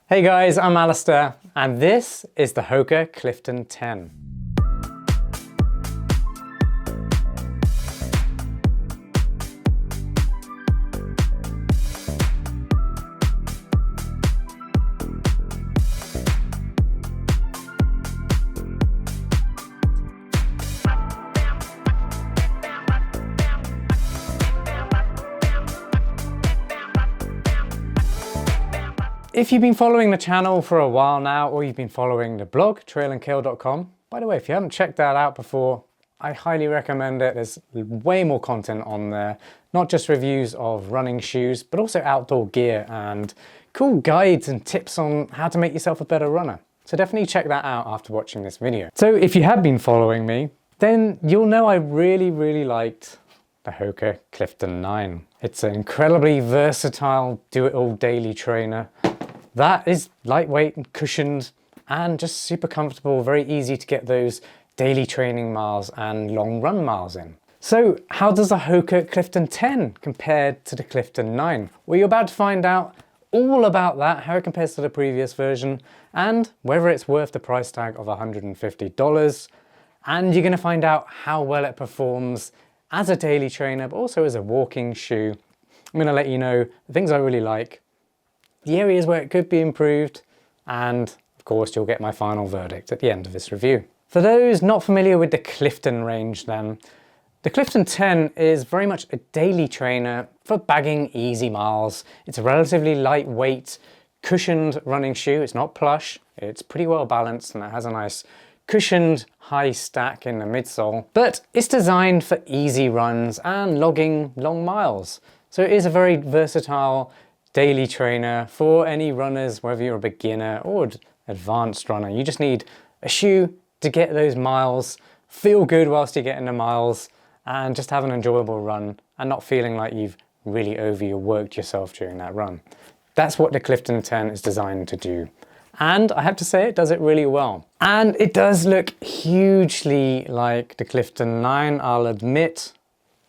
Hey guys, I'm Alistair, and this is the Hoka Clifton 10. If you've been following the channel for a while now, or you've been following the blog, trailandkale.com, by the way, if you haven't checked that out before, I highly recommend it. There's way more content on there, not just reviews of running shoes, but also outdoor gear and cool guides and tips on how to make yourself a better runner. So definitely check that out after watching this video. So if you have been following me, then you'll know I really liked the Hoka Clifton 9. It's an incredibly versatile, do-it-all daily trainer that is lightweight and cushioned and just super comfortable, very easy to get those daily training miles and long run miles in. So how does the Hoka Clifton 10 compare to the Clifton 9? Well, you're about to find out all about that, how it compares to the previous version and whether it's worth the price tag of $150. And you're going to find out how well it performs as a daily trainer, but also as a walking shoe. I'm going to let you know the things I really like, the areas where it could be improved, and of course you'll get my final verdict at the end of this review. For those not familiar with the Clifton range then, the Clifton 10 is very much a daily trainer for bagging easy miles. It's a relatively lightweight, cushioned running shoe. It's not plush, it's pretty well balanced, and it has a nice cushioned high stack in the midsole, but it's designed for easy runs and logging long miles. So it is a very versatile daily trainer for any runners, whether you're a beginner or advanced runner. You just need a shoe to get those miles, feel good whilst you're getting the miles, and just have an enjoyable run and not feeling like you've really overworked yourself during that run. That's what the Clifton 10 is designed to do. And I have to say, it does it really well. And it does look hugely like the Clifton 9, I'll admit.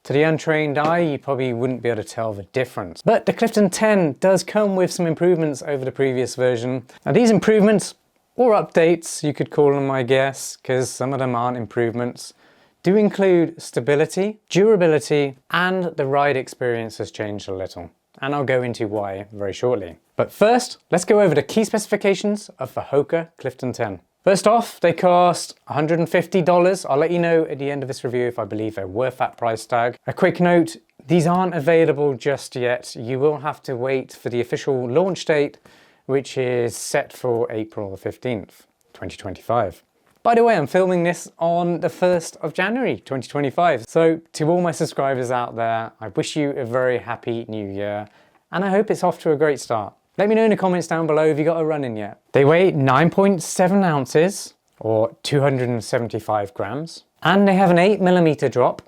To the untrained eye, you probably wouldn't be able to tell the difference. But the Clifton 10 does come with some improvements over the previous version. Now these improvements, or updates, you could call them I guess, because some of them aren't improvements, do include stability, durability, and the ride experience has changed a little. And I'll go into why very shortly. But first, let's go over the key specifications of the Hoka Clifton 10. First off, they cost $150. I'll let you know at the end of this review if I believe they're worth that price tag. A quick note, these aren't available just yet. You will have to wait for the official launch date, which is set for April the 15th, 2025. By the way, I'm filming this on the 1st of January, 2025. So to all my subscribers out there, I wish you a very happy new year, and I hope it's off to a great start. Let me know in the comments down below if you got a run in yet. They weigh 9.7 ounces or 275 grams. And they have an 8mm drop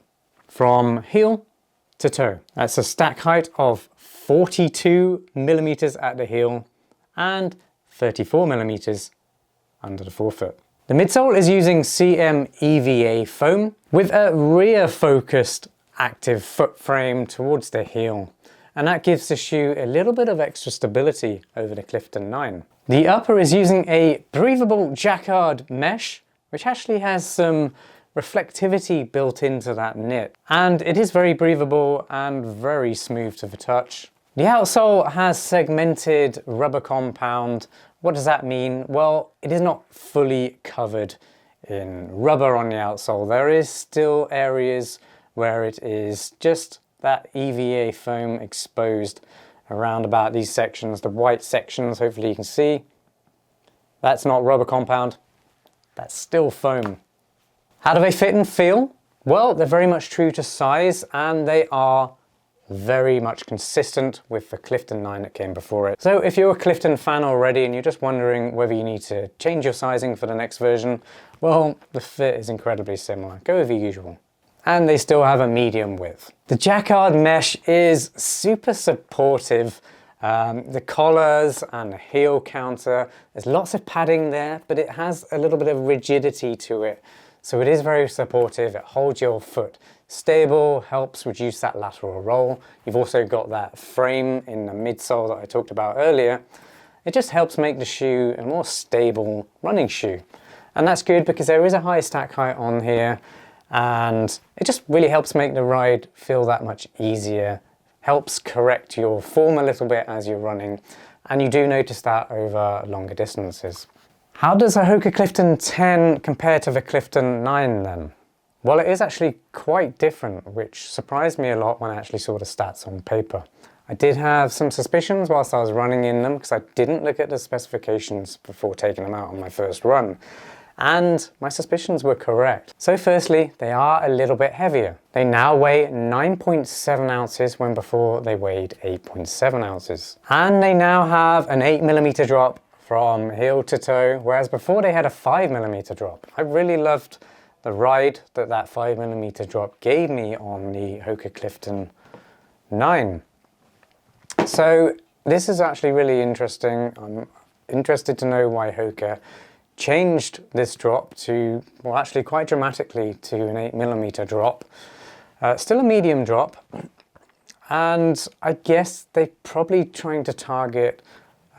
from heel to toe. That's a stack height of 42mm at the heel and 34mm under the forefoot. The midsole is using CM EVA foam with a rear focused active foot frame towards the heel. And that gives the shoe a little bit of extra stability over the Clifton 9. The upper is using a breathable jacquard mesh, which actually has some reflectivity built into that knit. And it is very breathable and very smooth to the touch. The outsole has segmented rubber compound. What does that mean? Well, it is not fully covered in rubber on the outsole. There is still areas where it is just that EVA foam exposed around about these sections, the white sections, hopefully you can see. That's not rubber compound, that's still foam. How do they fit and feel? Well, they're very much true to size and they are very much consistent with the Clifton 9 that came before it. So if you're a Clifton fan already and you're just wondering whether you need to change your sizing for the next version, well, the fit is incredibly similar. Go with the usual. And they still have a medium width. The jacquard mesh is super supportive. The collars and the heel counter, there's lots of padding there, but it has a little bit of rigidity to it. So it is very supportive. It holds your foot stable, helps reduce that lateral roll. You've also got that frame in the midsole that I talked about earlier. It just helps make the shoe a more stable running shoe. And that's good because there is a high stack height on here, and it just really helps make the ride feel that much easier, helps correct your form a little bit as you're running, and you do notice that over longer distances. How does a Hoka Clifton 10 compare to the Clifton 9 then? Well, it is actually quite different, which surprised me a lot when I actually saw the stats on paper. I did have some suspicions whilst I was running in them because I didn't look at the specifications before taking them out on my first run. And my suspicions were correct. So firstly, they are a little bit heavier. They now weigh 9.7 ounces when before they weighed 8.7 ounces. And they now have an 8mm drop from heel to toe, whereas before they had a 5mm drop. I really loved the ride that 5mm drop gave me on the Hoka Clifton 9. So this is actually really interesting. I'm interested to know why Hoka changed this drop to, well, actually quite dramatically to an 8mm drop. Still a medium drop, and I guess they're probably trying to target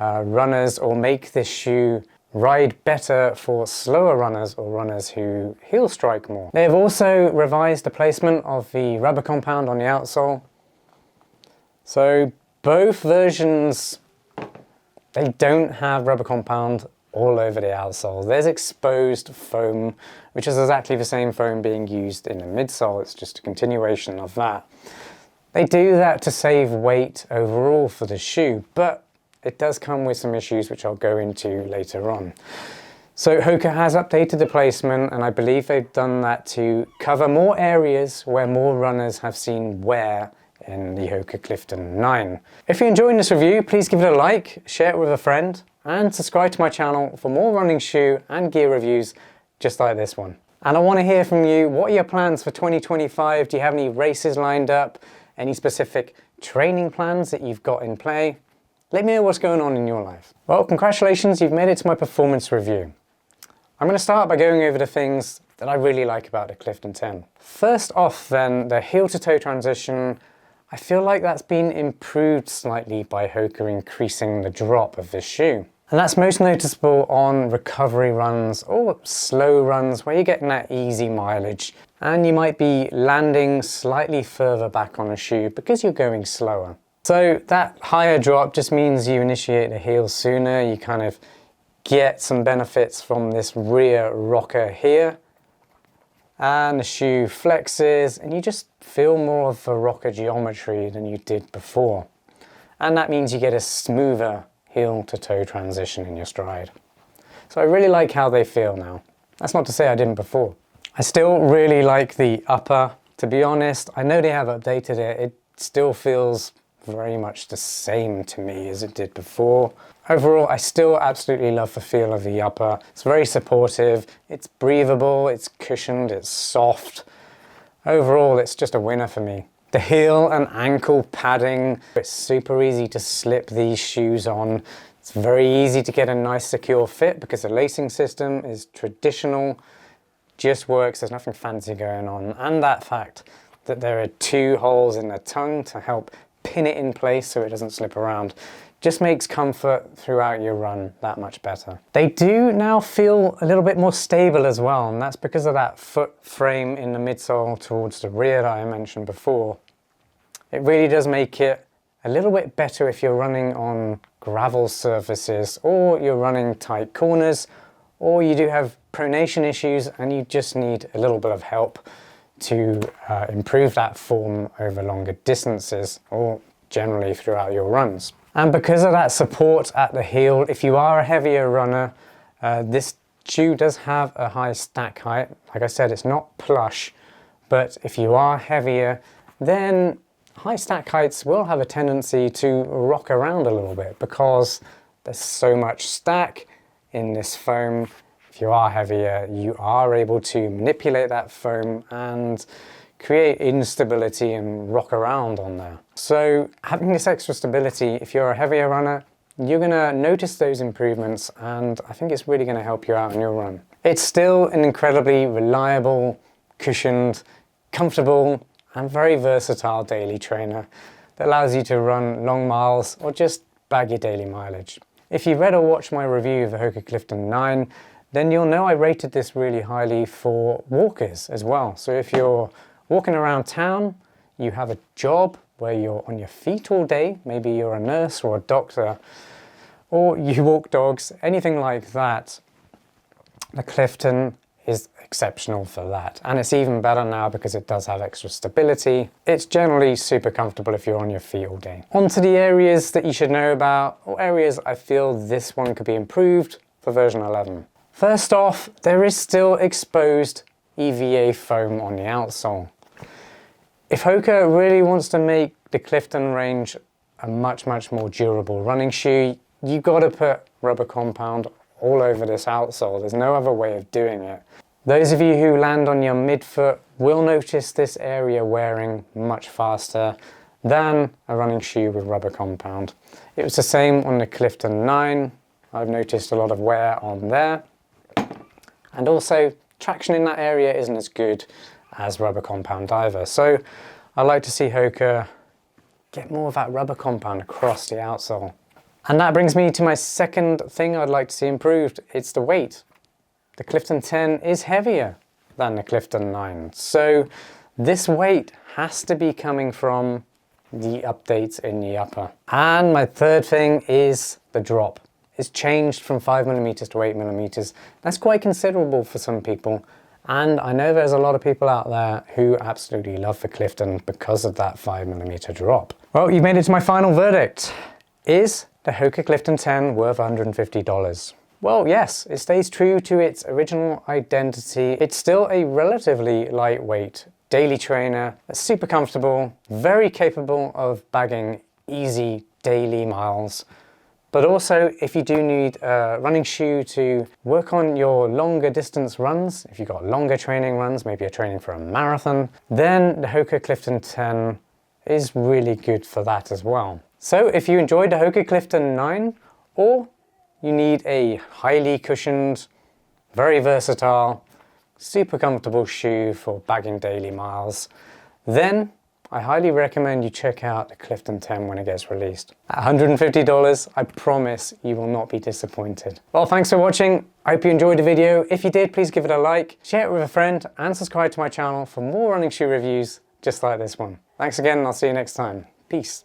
runners or make this shoe ride better for slower runners or runners who heel strike more. They have also revised the placement of the rubber compound on the outsole. So both versions, they don't have rubber compound all over the outsole. There's exposed foam, which is exactly the same foam being used in the midsole. It's just a continuation of that. They do that to save weight overall for the shoe, but it does come with some issues which I'll go into later on. So Hoka has updated the placement, and I believe they've done that to cover more areas where more runners have seen wear in the Hoka Clifton 9. If you're enjoying this review, please give it a like, share it with a friend, and subscribe to my channel for more running shoe and gear reviews just like this one. And I want to hear from you. What are your plans for 2025? Do you have any races lined up? Any specific training plans that you've got in play? Let me know what's going on in your life. Well, congratulations, you've made it to my performance review. I'm going to start by going over the things that I really like about the Clifton 10. First off then, the heel to toe transition. I feel like that's been improved slightly by Hoka increasing the drop of this shoe. And that's most noticeable on recovery runs or slow runs where you're getting that easy mileage and you might be landing slightly further back on a shoe because you're going slower. So that higher drop just means you initiate the heel sooner, you kind of get some benefits from this rear rocker here, and the shoe flexes and you just feel more of the rocker geometry than you did before. And that means you get a smoother heel to toe transition in your stride. So I really like how they feel now. That's not to say I didn't before. I still really like the upper. To be honest, I know they have updated it. It still feels very much the same to me as it did before. Overall, I still absolutely love the feel of the upper. It's very supportive, it's breathable, it's cushioned, it's soft. Overall, it's just a winner for me. The heel and ankle padding, it's super easy to slip these shoes on. It's very easy to get a nice secure fit because the lacing system is traditional, just works, there's nothing fancy going on. And that fact that there are 2 holes in the tongue to help pin it in place so it doesn't slip around just makes comfort throughout your run that much better. They do now feel a little bit more stable as well, and that's because of that foot frame in the midsole towards the rear that I mentioned before. It really does make it a little bit better if you're running on gravel surfaces or you're running tight corners or you do have pronation issues and you just need a little bit of help to improve that form over longer distances or generally throughout your runs. And because of that support at the heel, if you are a heavier runner, this shoe does have a high stack height. Like I said, it's not plush, but if you are heavier, then high stack heights will have a tendency to rock around a little bit because there's so much stack in this foam. If you are heavier, you are able to manipulate that foam and create instability and rock around on there. So having this extra stability, if you're a heavier runner, you're gonna notice those improvements, and I think it's really gonna help you out in your run. It's still an incredibly reliable, cushioned, comfortable, and very versatile daily trainer that allows you to run long miles or just bag your daily mileage. If you read or watched my review of the Hoka Clifton 9, then you'll know I rated this really highly for walkers as well. So if you're walking around town, you have a job where you're on your feet all day, maybe you're a nurse or a doctor, or you walk dogs, anything like that, the Clifton is exceptional for that. And it's even better now because it does have extra stability. It's generally super comfortable if you're on your feet all day. On to the areas that you should know about, or areas I feel this one could be improved for version 11. First off, there is still exposed EVA foam on the outsole. If Hoka really wants to make the Clifton range a much more durable running shoe, you gotta put rubber compound all over this outsole. There's no other way of doing it. Those of you who land on your midfoot will notice this area wearing much faster than a running shoe with rubber compound. It was the same on the Clifton 9. I've noticed a lot of wear on there. And also, traction in that area isn't as good as rubber compound either. So I like to see Hoka get more of that rubber compound across the outsole. And that brings me to my second thing I'd like to see improved. It's the weight. The Clifton 10 is heavier than the Clifton 9. So this weight has to be coming from the updates in the upper. And my third thing is the drop. It's changed from 5mm to 8mm. That's quite considerable for some people. And I know there's a lot of people out there who absolutely love the Clifton because of that 5mm drop. Well, you've made it to my final verdict. Is the Hoka Clifton 10 worth $150? Well, yes, it stays true to its original identity. It's still a relatively lightweight daily trainer, that's super comfortable, very capable of bagging easy daily miles. But also, if you do need a running shoe to work on your longer distance runs, if you've got longer training runs, maybe you're training for a marathon, then the Hoka Clifton 10 is really good for that as well. So if you enjoyed the Hoka Clifton 9, or you need a highly cushioned, very versatile, super comfortable shoe for bagging daily miles, then I highly recommend you check out the Clifton 10 when it gets released. At $150, I promise you will not be disappointed. Well, thanks for watching. I hope you enjoyed the video. If you did, please give it a like, share it with a friend, and subscribe to my channel for more running shoe reviews just like this one. Thanks again, and I'll see you next time. Peace.